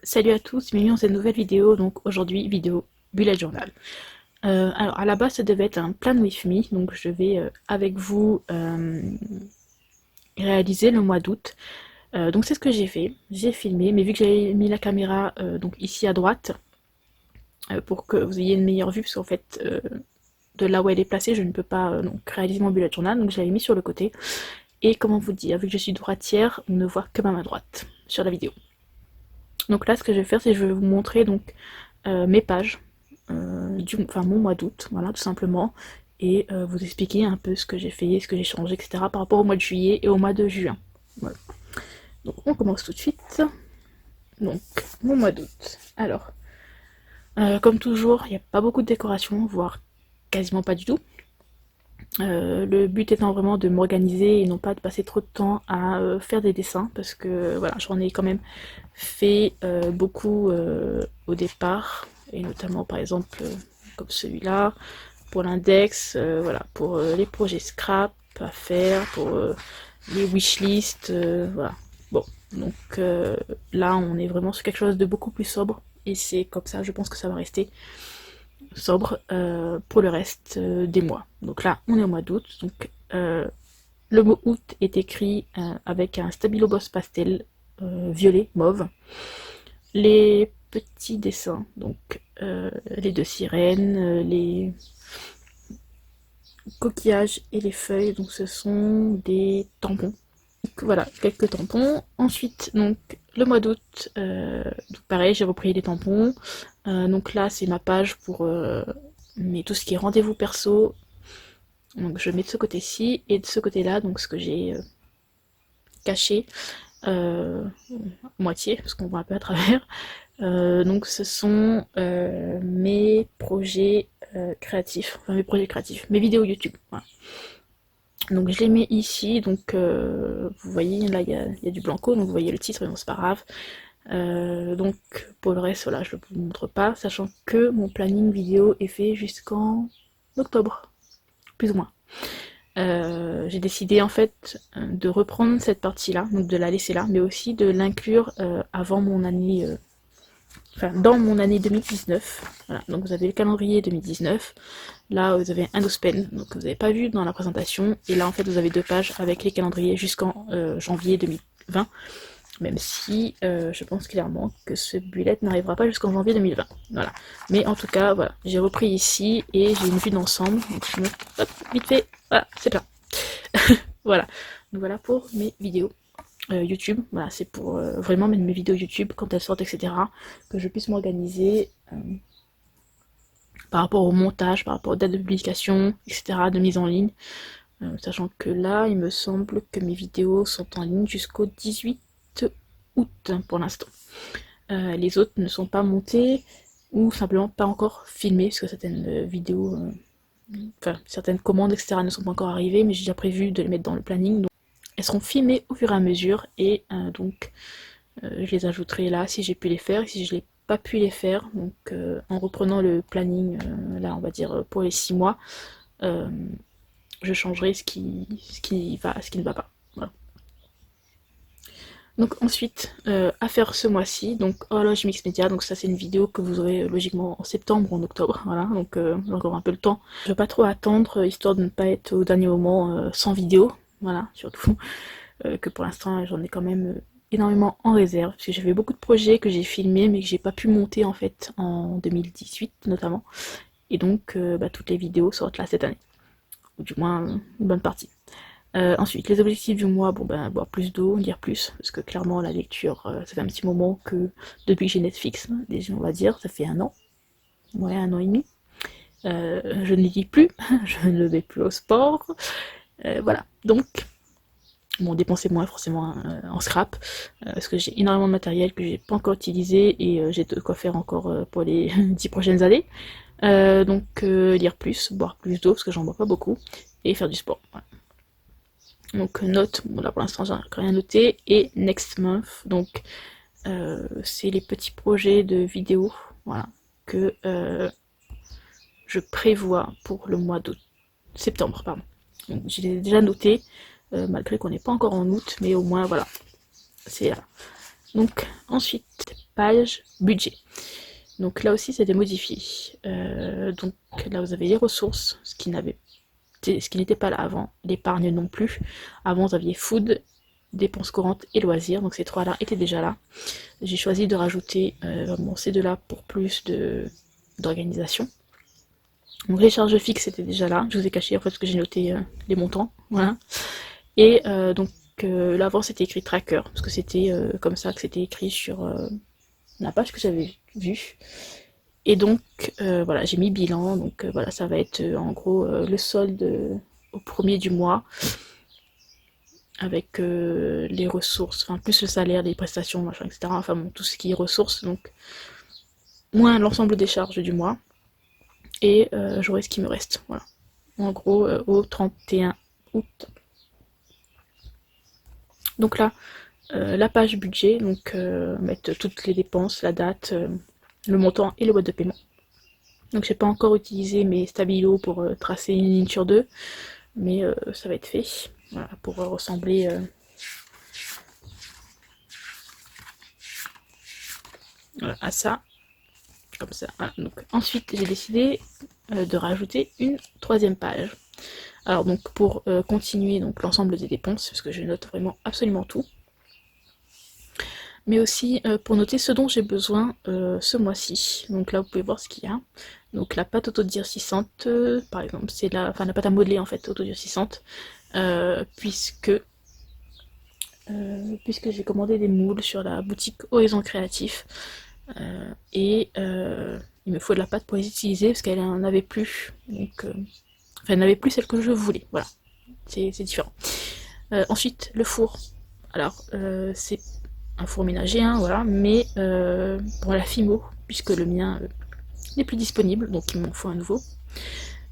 Salut à tous, bienvenue dans cette nouvelle vidéo. Donc aujourd'hui, vidéo bullet journal. Alors à la base, ça devait être un plan with me, donc je vais avec vous réaliser le mois d'août. Donc c'est ce que j'ai fait, j'ai filmé, mais vu que j'avais mis la caméra donc ici à droite, pour que vous ayez une meilleure vue, parce qu'en fait, de là où elle est placée, je ne peux pas donc réaliser mon bullet journal, donc je l'avais mis sur le côté. Et comment vous dire, vu que je suis droitière, on ne voit que ma main droite sur la vidéo. Donc là, ce que je vais faire, c'est que je vais vous montrer donc mes pages, enfin mon mois d'août, voilà, tout simplement, et vous expliquer un peu ce que j'ai fait, ce que j'ai changé, etc. par rapport au mois de juillet et au mois de juin. Voilà. Donc on commence tout de suite. Donc mon mois d'août. Alors, comme toujours, il n'y a pas beaucoup de décorations, voire quasiment pas du tout. Le but étant vraiment de m'organiser et non pas de passer trop de temps à faire des dessins parce que voilà, j'en ai quand même fait beaucoup au départ et notamment par exemple comme celui-là pour l'index, voilà, pour les projets scrap à faire, pour les wishlists, voilà. Bon, donc là on est vraiment sur quelque chose de beaucoup plus sobre et c'est comme ça, je pense que ça va rester sobre pour le reste des mois. Donc là, on est au mois d'août. Donc le mot août est écrit avec un Stabilo Boss pastel violet, mauve. Les petits dessins, donc les deux sirènes, les coquillages et les feuilles, donc ce sont des tampons. Donc, voilà, quelques tampons. Ensuite, donc le mois d'août, pareil, j'ai repris les tampons. Donc là, c'est ma page pour tout ce qui est rendez-vous perso. Donc je mets de ce côté-ci et de ce côté-là, donc ce que j'ai caché, moitié, parce qu'on voit un peu à travers. Donc ce sont mes projets créatifs, enfin mes projets créatifs, mes vidéos YouTube. Voilà. Donc je les mets ici, donc vous voyez là il y a du blanco, donc vous voyez le titre, mais bon c'est pas grave. Donc pour le reste, voilà, je ne vous montre pas, sachant que mon planning vidéo est fait jusqu'en octobre, plus ou moins. J'ai décidé en fait de reprendre cette partie-là, donc de la laisser là, mais aussi de l'inclure avant mon année, enfin dans mon année 2019. Voilà, donc vous avez le calendrier 2019. Là, vous avez un pen, donc vous n'avez pas vu dans la présentation. Et là, en fait, vous avez deux pages avec les calendriers jusqu'en janvier 2020. Même si je pense clairement que ce bullet n'arrivera pas jusqu'en janvier 2020. Voilà. Mais en tout cas, voilà, j'ai repris ici et j'ai une vue d'ensemble. Donc je me... Hop, vite fait, voilà, c'est plein. Voilà. Donc voilà pour mes vidéos YouTube. Voilà, c'est pour vraiment mes vidéos YouTube quand elles sortent, etc. Que je puisse m'organiser par rapport au montage, par rapport aux dates de publication, etc. de mise en ligne. Sachant que là, il me semble que mes vidéos sont en ligne jusqu'au 18 août pour l'instant. Les autres ne sont pas montées ou simplement pas encore filmées parce que certaines vidéos, enfin certaines commandes, etc. ne sont pas encore arrivées, mais j'ai déjà prévu de les mettre dans le planning. Donc elles seront filmées au fur et à mesure et donc je les ajouterai là si j'ai pu les faire et si je n'ai pas pu les faire. Donc en reprenant le planning, là on va dire pour les 6 mois, je changerai ce qui va, ce qui ne va pas. Voilà. Donc ensuite, à faire ce mois-ci, donc horloge mix média, donc ça c'est une vidéo que vous aurez logiquement en septembre ou en octobre, voilà, donc j'ai encore un peu le temps. Je vais pas trop attendre, histoire de ne pas être au dernier moment sans vidéo, voilà, surtout que pour l'instant j'en ai quand même énormément en réserve, parce que j'avais beaucoup de projets que j'ai filmés mais que j'ai pas pu monter en fait en 2018 notamment, et donc toutes les vidéos sortent là cette année, ou du moins une bonne partie. Ensuite, les objectifs du mois, bon ben boire plus d'eau, lire plus, parce que clairement la lecture, ça fait un petit moment que depuis que j'ai Netflix, déjà on va dire, ça fait un an, ouais un an et demi. Je ne lis plus, je ne vais plus au sport, voilà. Donc, bon, dépenser moins forcément en scrap, parce que j'ai énormément de matériel que j'ai pas encore utilisé et j'ai de quoi faire encore pour les 10 prochaines années. Donc lire plus, boire plus d'eau, parce que j'en bois pas beaucoup, et faire du sport. Voilà. Donc note, bon là pour l'instant j'ai rien noté, et next month, donc c'est les petits projets de vidéos, voilà, que je prévois pour le mois de septembre, pardon. Donc je les ai déjà notés, malgré qu'on n'est pas encore en août, mais au moins voilà, c'est là. Donc ensuite, page budget. Donc là aussi, c'était modifié. Donc là, vous avez les ressources, ce qui n'était pas là avant. L'épargne non plus. Avant, vous aviez food, dépenses courantes et loisirs. Donc ces trois-là étaient déjà là. J'ai choisi de rajouter ces deux-là pour plus d'organisation. Donc les charges fixes étaient déjà là. Je vous ai caché en fait parce que j'ai noté les montants. Voilà. Et là avant c'était écrit tracker parce que c'était comme ça que c'était écrit sur la page que j'avais vue. Et donc voilà, j'ai mis bilan. Donc voilà, ça va être en gros le solde au premier du mois avec les ressources, enfin plus le salaire, les prestations, machin, etc. Enfin bon, tout ce qui est ressources, donc moins l'ensemble des charges du mois. Et j'aurai ce qui me reste. Voilà. En gros, au 31 août. Donc là, la page budget, donc mettre toutes les dépenses, la date, le montant et le boîte de paiement. Donc j'ai pas encore utilisé mes stabilos pour tracer une ligne sur deux, mais ça va être fait. Voilà, pour ressembler à ça. Comme ça. Voilà. Donc, ensuite, j'ai décidé de rajouter une troisième page. Alors donc pour continuer donc l'ensemble des dépenses, parce que je note vraiment absolument tout, mais aussi pour noter ce dont j'ai besoin ce mois-ci. Donc là vous pouvez voir ce qu'il y a. Donc la pâte autodurcissante, par exemple, c'est la pâte à modeler en fait autodurcissante, puisque j'ai commandé des moules sur la boutique Horizon Créatif. Et il me faut de la pâte pour les utiliser parce qu'elle n'en avait plus. Donc, elle n'avait plus celle que je voulais. Voilà, c'est différent. Ensuite, le four. Alors, c'est un four ménager, hein, voilà, mais pour la Fimo, puisque le mien n'est plus disponible, donc il m'en faut un nouveau.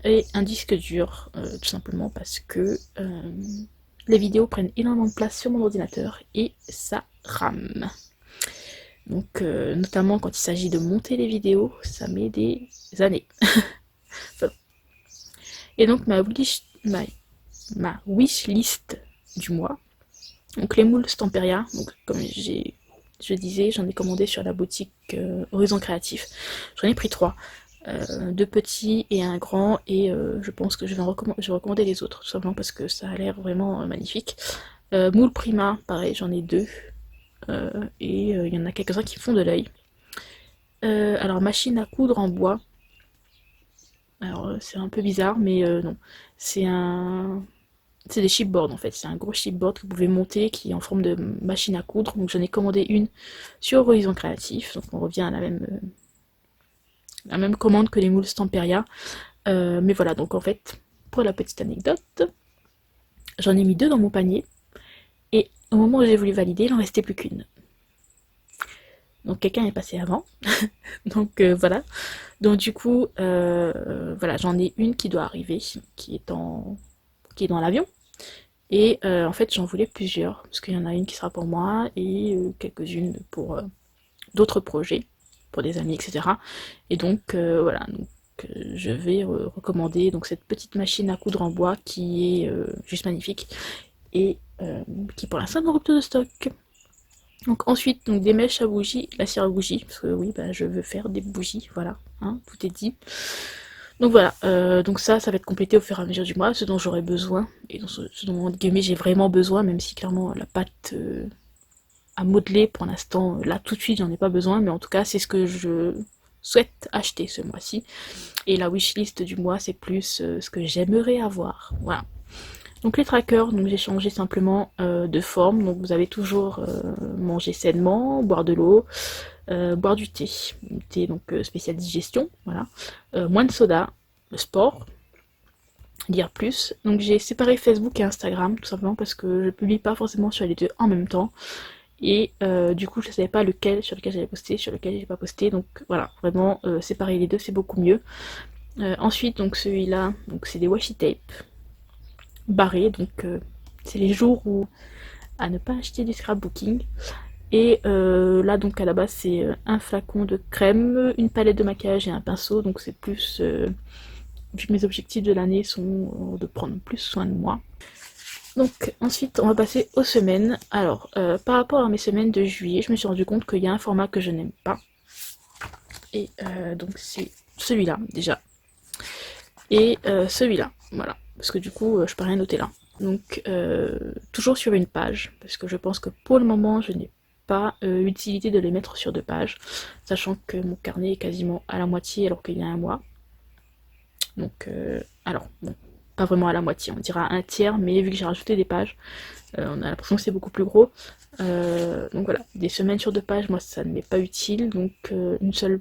Et un disque dur, tout simplement parce que les vidéos prennent énormément de place sur mon ordinateur et ça rame. Donc, notamment quand il s'agit de monter les vidéos, ça met des années. Voilà. Et donc, ma wish list du mois. Donc, les moules Stamperia. Donc, comme je disais, j'en ai commandé sur la boutique Horizon Créatif. J'en ai pris 3. 2 petits et un grand. Et je pense que je vais recommander les autres, tout simplement parce que ça a l'air vraiment magnifique. Moule Prima, pareil, j'en ai 2. Et il y en a quelques-uns qui font de l'œil. Alors, machine à coudre en bois. Alors, c'est un peu bizarre, mais non. C'est des chipboards en fait. C'est un gros chipboard que vous pouvez monter qui est en forme de machine à coudre. Donc, j'en ai commandé une sur Horizon Créatif. Donc, on revient à la même commande que les moules Stamperia. Mais voilà, donc en fait, pour la petite anecdote, j'en ai mis 2 dans mon panier. Et au moment où j'ai voulu valider, il en restait plus qu'une. Donc quelqu'un est passé avant. Donc voilà. Donc du coup, voilà, j'en ai une qui doit arriver, qui est dans l'avion. Et en fait, j'en voulais plusieurs, parce qu'il y en a une qui sera pour moi et quelques-unes pour d'autres projets, pour des amis, etc. Et donc voilà, donc, je vais recommander donc cette petite machine à coudre en bois qui est juste magnifique et qui pour l'instant est en rupture de stock. Donc ensuite, donc des mèches à bougies, la cire à bougie, parce que oui, bah, je veux faire des bougies, voilà, hein, tout est dit. Donc voilà, donc ça va être complété au fur et à mesure du mois, ce dont j'aurai besoin, et ce dont, entre guillemets, j'ai vraiment besoin, même si clairement la pâte à modeler, pour l'instant, là tout de suite, j'en ai pas besoin, mais en tout cas, c'est ce que je souhaite acheter ce mois-ci. Et la wishlist du mois, c'est plus ce que j'aimerais avoir, voilà. Donc les trackers, donc j'ai changé simplement de forme. Donc vous avez toujours manger sainement, boire de l'eau, boire du thé. Thé donc spécial digestion, voilà. Moins de soda, le sport, lire plus. Donc j'ai séparé Facebook et Instagram tout simplement parce que je publie pas forcément sur les deux en même temps. Et du coup je ne savais pas sur lequel j'allais poster, sur lequel j'ai pas posté. Donc voilà, vraiment séparer les deux c'est beaucoup mieux. Ensuite donc celui-là, donc c'est des washi tape barré, donc c'est les jours où à ne pas acheter du scrapbooking. Et là donc à la base c'est un flacon de crème, une palette de maquillage et un pinceau, donc c'est plus vu que mes objectifs de l'année sont de prendre plus soin de moi. Donc ensuite on va passer aux semaines. Alors par rapport à mes semaines de juillet, je me suis rendu compte qu'il y a un format que je n'aime pas. Et donc c'est celui-là déjà. Et celui-là, voilà. Parce que du coup je peux rien noter là. Donc toujours sur une page, parce que je pense que pour le moment je n'ai pas utilité de les mettre sur 2 pages, sachant que mon carnet est quasiment à la moitié alors qu'il y a un mois. Donc alors bon, pas vraiment à la moitié, on dira un tiers, mais vu que j'ai rajouté des pages, on a l'impression que c'est beaucoup plus gros. Donc voilà, des semaines sur 2 pages, moi ça ne m'est pas utile, donc une seule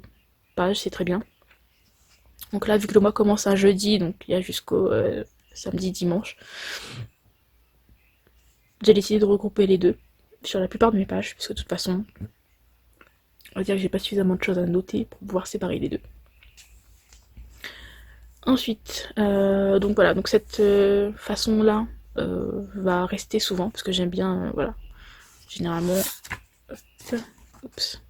page c'est très bien. Donc là, vu que le mois commence un jeudi, donc il y a jusqu'au samedi, dimanche, j'ai décidé de regrouper les deux sur la plupart de mes pages, puisque de toute façon, on va dire que j'ai pas suffisamment de choses à noter pour pouvoir séparer les deux. Ensuite, donc voilà, donc cette façon-là va rester souvent, parce que j'aime bien, voilà, généralement, oups,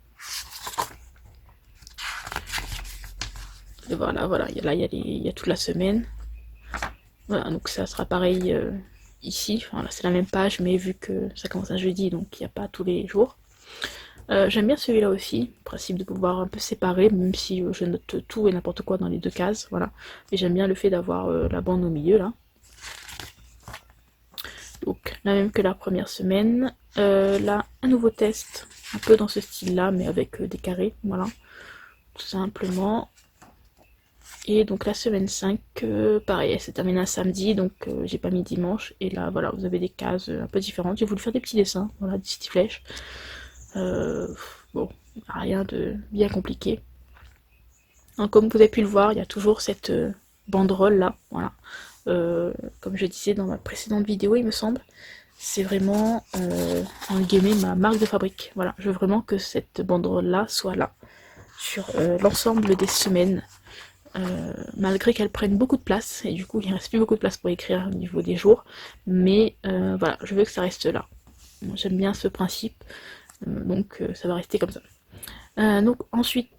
et voilà, voilà, là il y a toute la semaine, voilà, donc ça sera pareil ici, enfin là c'est la même page, mais vu que ça commence un jeudi, donc il n'y a pas tous les jours. J'aime bien celui-là aussi, le principe de pouvoir un peu séparer, même si je note tout et n'importe quoi dans les 2 cases, voilà. Et j'aime bien le fait d'avoir la bande au milieu, là. Donc, la même que la première semaine. Là, un nouveau test, un peu dans ce style-là, mais avec des carrés, voilà. Tout simplement. Et donc la semaine 5, pareil, elle s'est terminée un samedi, donc j'ai pas mis dimanche. Et là, voilà, vous avez des cases un peu différentes. J'ai voulu faire des petits dessins, voilà, des petites flèches. Bon, rien de bien compliqué. Donc, comme vous avez pu le voir, il y a toujours cette banderole là, voilà. Comme je disais dans ma précédente vidéo, il me semble, c'est vraiment en guillemets ma marque de fabrique. Voilà, je veux vraiment que cette banderole là soit là sur l'ensemble des semaines, malgré qu'elle prenne beaucoup de place et du coup il ne reste plus beaucoup de place pour écrire au niveau des jours, mais voilà, je veux que ça reste là. J'aime bien ce principe, donc ça va rester comme ça. Donc ensuite,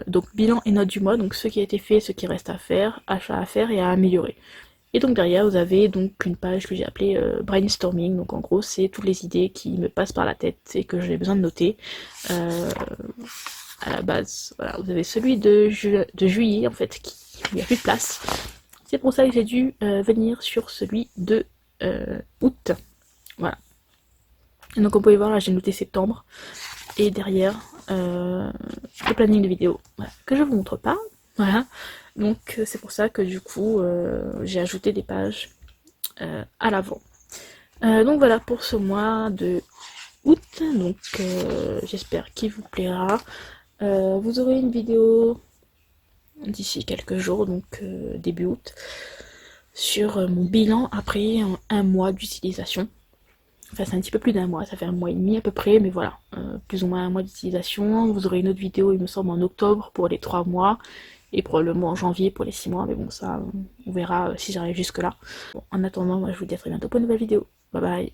donc bilan et notes du mois, donc ce qui a été fait, ce qui reste à faire, achat à faire et à améliorer. Et donc derrière, vous avez donc une page que j'ai appelée brainstorming. Donc en gros, c'est toutes les idées qui me passent par la tête et que j'ai besoin de noter. À la base, voilà, vous avez celui de juillet en fait, qui il n'y a plus de place. C'est pour ça que j'ai dû venir sur celui de août. Voilà. Et donc on peut voir là, j'ai noté septembre. Et derrière, le planning de vidéo, voilà, que je vous montre pas. Voilà. Donc c'est pour ça que du coup, j'ai ajouté des pages à l'avant. Donc voilà pour ce mois de août. Donc j'espère qu'il vous plaira. Vous aurez une vidéo d'ici quelques jours, donc début août, sur mon bilan après un mois d'utilisation. Enfin, c'est un petit peu plus d'un mois, ça fait un mois et demi à peu près, mais voilà, plus ou moins un mois d'utilisation. Vous aurez une autre vidéo, il me semble, en octobre pour les 3 mois, et probablement en janvier pour les 6 mois, mais bon, ça, on verra si j'arrive jusque là. Bon, en attendant, moi je vous dis à très bientôt pour une nouvelle vidéo. Bye bye.